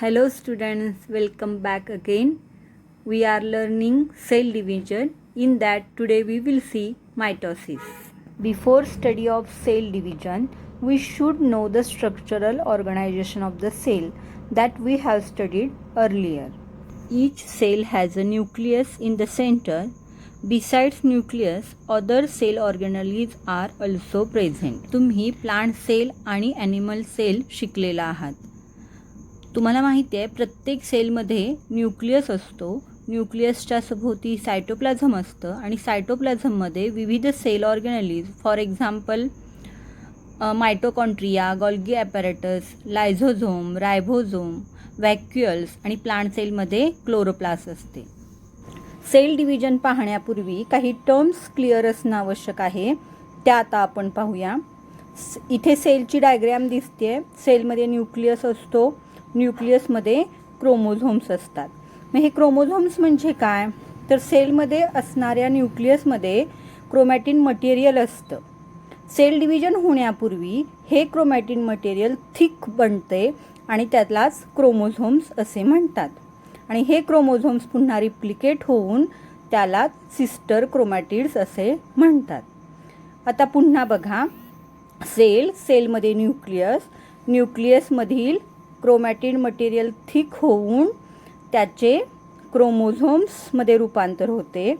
Hello students, welcome back again. We are learning cell division. In that today we will see mitosis. Before study of cell division, we should know the structural organization of the cell that we have studied earlier. Each cell has a nucleus in the center. Besides nucleus, other cell organelles are also present. तुम्ही plant sale आणि animal sale शिकलेला आहात. तुम्हाला माहिती आहे प्रत्येक सेलमध्ये nucleus असतो. न्यूक्लियसच्या सभोवती सायटोप्लाझम असतं आणि सायटोप्लाझममध्ये विविध cell organelles for example mitochondria, Golgi apparatus, lysosome, ribosome, vacuoles आणि प्लांट सेलमध्ये क्लोरोप्लास्ट असते. सेल डिव्हिजन पाहण्यापूर्वी काही टर्म्स क्लिअर असणं आवश्यक आहे. त्या आता आपण पाहूया. इथे सेलची डायग्रॅम दिसते. सेलमध्ये न्यूक्लियस असतो. न्यूक्लियसमध्ये क्रोमोझोम्स असतात. मग हे क्रोमोझोम्स म्हणजे काय? तर सेलमध्ये असणाऱ्या न्यूक्लियसमध्ये क्रोमॅटिन मटेरियल असतं. सेल डिव्हिजन होण्यापूर्वी हे क्रोमॅटिन मटेरियल थिक बनते आणि त्यालाच क्रोमोझोम्स असे म्हणतात. आणि हे क्रोमोझोम्स पुन्हा रिप्लिकेट होऊन त्याला सिस्टर क्रोमॅटिड्स असे म्हणतात. आता पुन्हा बघा. सेलमध्ये न्यूक्लियसमधील क्रोमॅटिन मटेरियल थिक होऊन त्याचे क्रोमोझोम्समध्ये रूपांतर होते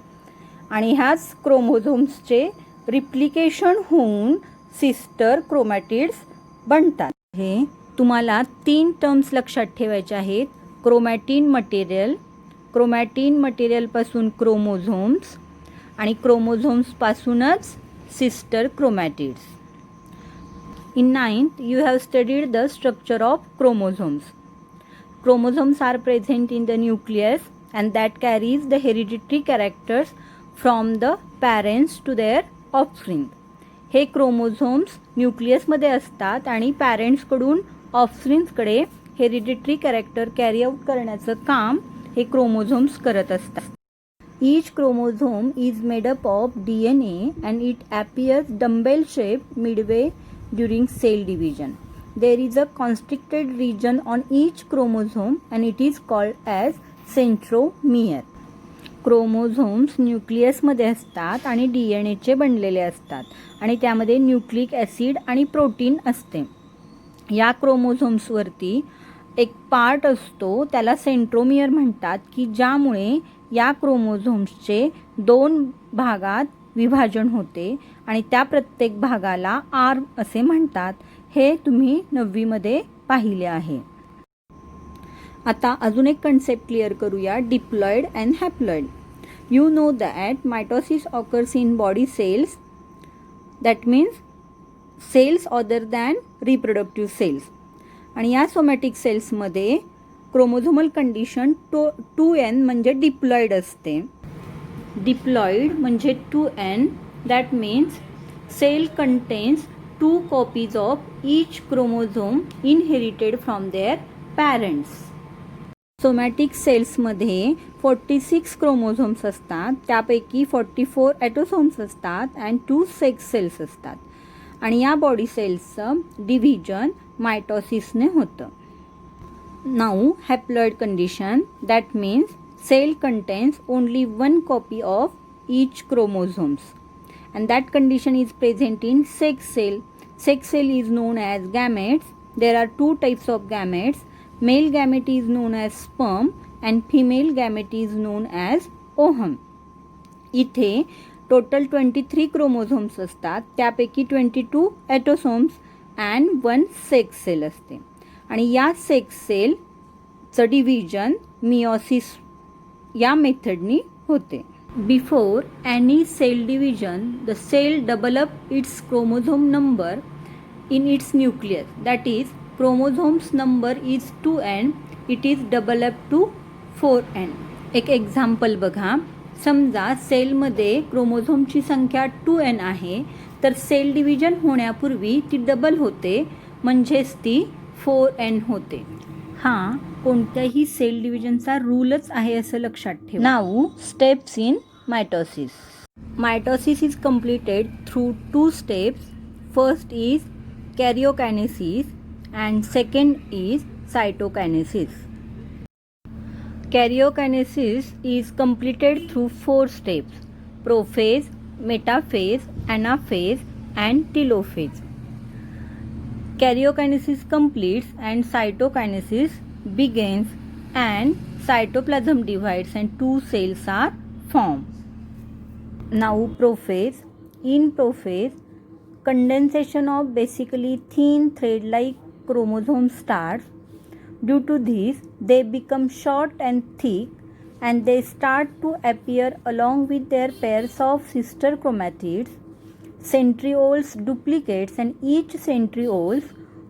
आणि ह्याच क्रोमोझोम्सचे रिप्लिकेशन होऊन सिस्टर क्रोमॅटिड्स बनतात. हे तुम्हाला 3 टर्म्स लक्षात ठेवायचे आहेत. क्रोमॅटिन मटेरियलपासून क्रोमोझोम्स आणि क्रोमोझोम्सपासूनच sister chromatids. In 9th, you have studied the structure of chromosomes. Chromosomes are present in the nucleus and that carries the hereditary characters from the parents to their offspring. हे chromosomes न्यूक्लियसमध्ये असतात आणि पॅरेंट्सकडून ऑफस्प्रिंग्सकडे hereditary character carry out करण्याचं काम हे chromosomes करत असतात. Each chromosome is made up of DNA and it appears dumbbell shaped midway during cell division. There is a constricted region on each chromosome and it is called as centromere. Chromosomes न्यूक्लियसमध्ये असतात आणि DNAचे बनलेले असतात आणि त्यामध्ये nucleic acid आणि protein असते. या क्रोमोझोम्सवरती एक पार्ट असतो त्याला सेंट्रोमियर म्हणतात की ज्यामुळे या क्रोमोझोम्सचे 2 भागात विभाजन होते आणि त्या प्रत्येक भागाला आर्म असे म्हणतात. हे तुम्ही 9वी मध्ये पाहिले आहे. आता अजून एक कन्सेप्ट क्लिअर करूया. Diploid and haploid. You know that mitosis occurs in body cells. That means cells other than reproductive cells. आणि या सोमॅटिक सेल्समध्ये क्रोमोझोमल कंडिशन 2n म्हणजे डिप्लॉइड असते. डिप्लॉइड म्हणजे 2n. That means cell contains 2 copies of each chromosome inherited from their parents. Somatic सेल्समध्ये 46 chromosomes असतात. त्यापैकी 44 ॲटोसोम्स असतात अँड 2 सेक्स सेल्स असतात. आणि या बॉडी सेल्सचं डिव्हिजन मायटोसिसने होतं. Now haploid condition. That means cell contains only 1 copy of each chromosomes and that condition is present in sex cell. Sex cell is known as gametes. There are 2 types of gametes. Male gamete is known as sperm and female gamete is known as ovum. इथे total 23 chromosomes असतात. त्यापैकी 22 ॲटोसोम्स and 1 sex sale असते. आणि या sex सेलचं division meiosis या मेथडनी होते. Before any cell division the cell develop its chromosome number in its nucleus. That is chromosomes number is 2n. It is develop to 4n. एक example बघा. समजा सेलमध्ये क्रोमोझोमची संख्या 2n आहे तर सेल डिव्हिजन होण्यापूर्वी ती डबल होते म्हणजेच ती 4n होते. हा कोणत्याही सेल डिव्हिजनचा रूलच आहे असं लक्षात ठेवा. Now steps in mitosis. Mitosis is completed through 2 steps. First is karyokinesis and second is cytokinesis. Karyokinesis is completed through 4 steps: prophase, metaphase, anaphase, and telophase. Karyokinesis completes and cytokinesis begins, and cytoplasm divides and 2 cells are formed. Now prophase. In prophase, condensation of basically thin thread-like chromosomes starts. Due to this, they become short and thick, and they start to appear along with their pairs of sister chromatids. Centrioles duplicates, and each centriole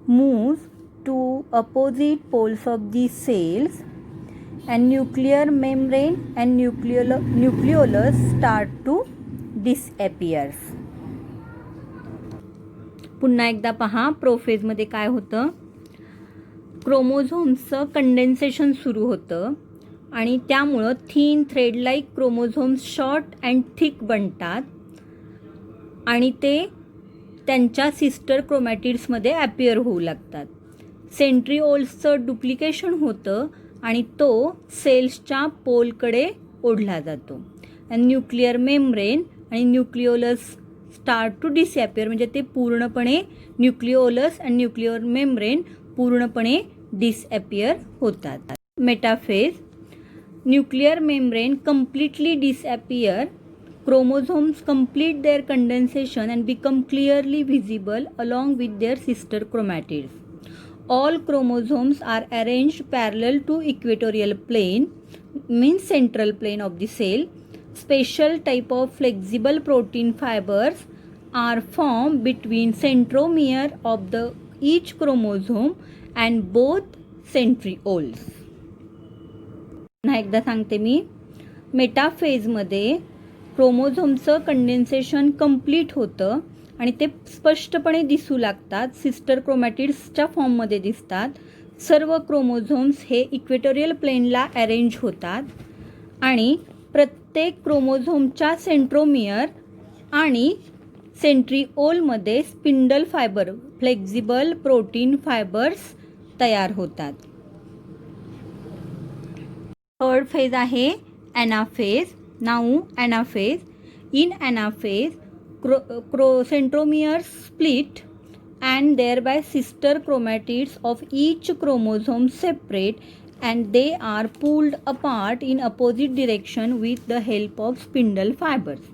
moves to opposite poles of the cells, and nuclear membrane and nucleolus start to disappear. पुन्हा एकदा पहा, प्रोफेजमध्ये काय होतं, क्रोमोझोम्सचं condensation सुरू होतं आणि त्यामुळं thin thread like chromosomes short and thick बनतात आणि ते त्यांच्या सिस्टर क्रोमॅटिड्समध्ये ॲपियर होऊ लागतात. सेंट्रिओल्सचं डुप्लिकेशन होतं आणि तो सेल्सच्या पोलकडे ओढला जातो. आणि न्यूक्लिअर मेम्ब्रेन आणि न्यूक्लिओलस स्टार्ट टू डिसॲपियर, म्हणजे ते पूर्णपणे न्यूक्लिओलस आणि न्यूक्लिअर मेम्ब्रेन पूर्णपणे डिसॲपियर होतात. Metaphase. Nuclear membrane completely disappear. Chromosomes complete their condensation and become clearly visible along with their sister chromatids. All chromosomes are arranged parallel to equatorial plane, means central plane of the cell. Special type of flexible protein fibers are formed between centromere of the each chromosome and both centrioles. पुन्हा एकदा सांगते मी, मेटाफेजमध्ये क्रोमोझोमचं condensation complete होतं आणि ते स्पष्टपणे दिसू लागतात, sister क्रोमॅटिड्सच्या फॉर्ममध्ये दिसतात. सर्व क्रोमोझोम्स हे इक्वेटोरियल प्लेनला अरेंज होतात आणि प्रत्येक क्रोमोझोमच्या सेंट्रोमियर आणि सेंट्रिओलमध्ये spindle fibre, flexible protein fibres तयार होतात. थर्ड फेज आहे anaphase. Now anaphase. In anaphase, centromeres split and thereby sister chromatids of each chromosome separate, and they are pulled apart in opposite direction with the help of spindle fibers.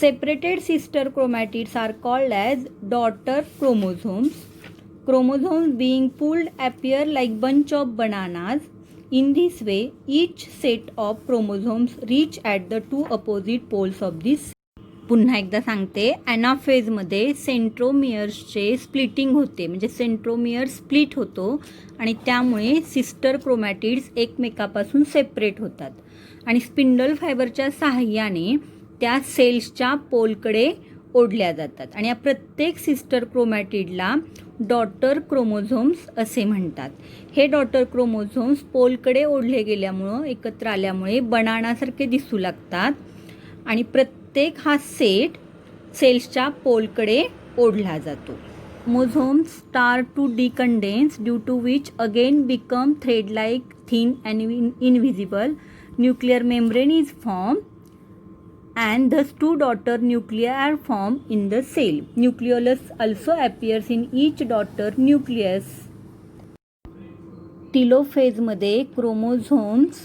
Separated sister chromatids are called as daughter chromosomes. Chromosomes being pulled appear like bunch of bananas. In this way, each set of chromosomes reach at the 2 opposite poles of this. पुन्हा एकदा सांगते, ॲनाफेजमध्ये सेंट्रोमियर्सचे splitting होते, म्हणजे centromere split होतो आणि त्यामुळे sister chromatids एकमेकापासून separate होतात आणि स्पिंडल फायबरच्या सहाय्याने त्या सेल्सच्या पोलकडे ओढल्या जातात आणि या प्रत्येक सिस्टर क्रोमॅटिडला डॉटर क्रोमोझोम्स असे म्हणतात. हे डॉटर क्रोमोझोम्स पोलकडे ओढले गेल्यामुळं, एकत्र आल्यामुळे बनानासारखे दिसू लागतात आणि प्रत्येक हा सेट सेल्सच्या पोलकडे ओढला जातो. Chromosomes start to decondense, due to which again become thread like, thin and invisible. Nuclear membrane is form and thus 2 daughter nuclei are formed in the cell. Nucleolus also appears in each daughter nucleus. टिलोफेजमध्ये chromosomes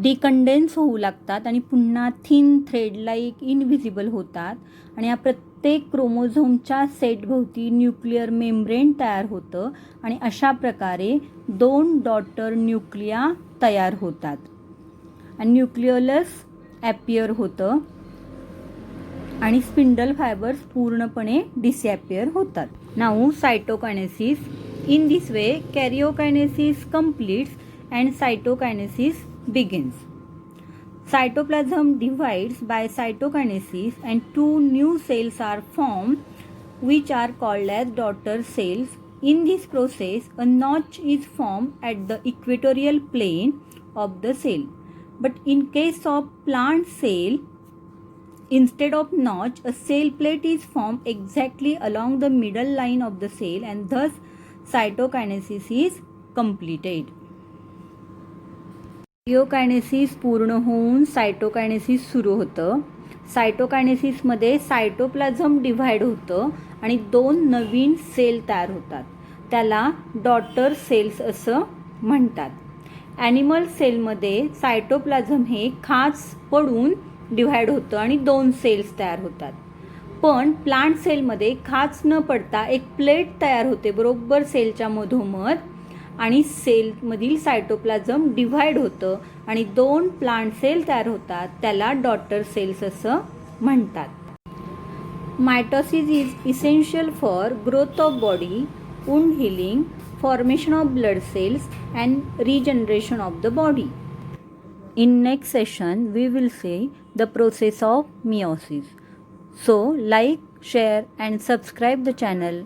decondense होऊ लागतात आणि पुन्हा thin thread like invisible होतात आणि या प्रत्येक क्रोमोझोमच्या सेटभोवती nuclear membrane तयार होतं आणि अशा प्रकारे 2 डॉटर न्यूक्लिया तयार होतात आणि न्यूक्लिओलस ॲपियर होतं आणि स्पिंडल फायबर्स पूर्णपणे डिसॲपियर होतात. Now cytokinesis. In this way karyokinesis completes and cytokinesis begins. Cytoplasm divides by cytokinesis and 2 new cells are formed which are called as daughter cells. In this process, a notch is formed at the equatorial plane of the cell. But in case of plant cell, instead of notch, a cell plate is formed exactly along the middle line of the cell, and thus cytokinesis is completed. मेरिओकायनेसिस पूर्ण होऊन cytokinesis सुरू होतं. सायटोकायनेसिसमध्ये cytoplasm divide होतं आणि 2 नवीन sale तयार होतात. त्याला daughter cells असं म्हणतात. ॲनिमल सेलमध्ये सायटोप्लाझम हे खाच पडून डिव्हाइड होतं आणि 2 सेल्स तयार होतात. पण प्लांट सेलमध्ये खाच न पडता एक प्लेट तयार होते बरोबर सेलच्या मधोमध आणि सेलमधील सायटोप्लाझम डिव्हाइड होतं आणि 2 प्लांट सेल तयार होतात. त्याला डॉटर सेल्स असं म्हणतात. Mitosis is essential for growth of body, wound healing, formation of blood cells and regeneration of the body. In next session we will see the process of meiosis. So like, share and subscribe the channel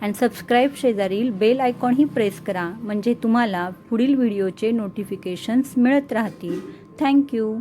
and subscribe शेजारील bell icon ही press करा म्हणजे तुम्हाला पुढील व्हिडिओचे notifications मिळत राहतील. Thank you.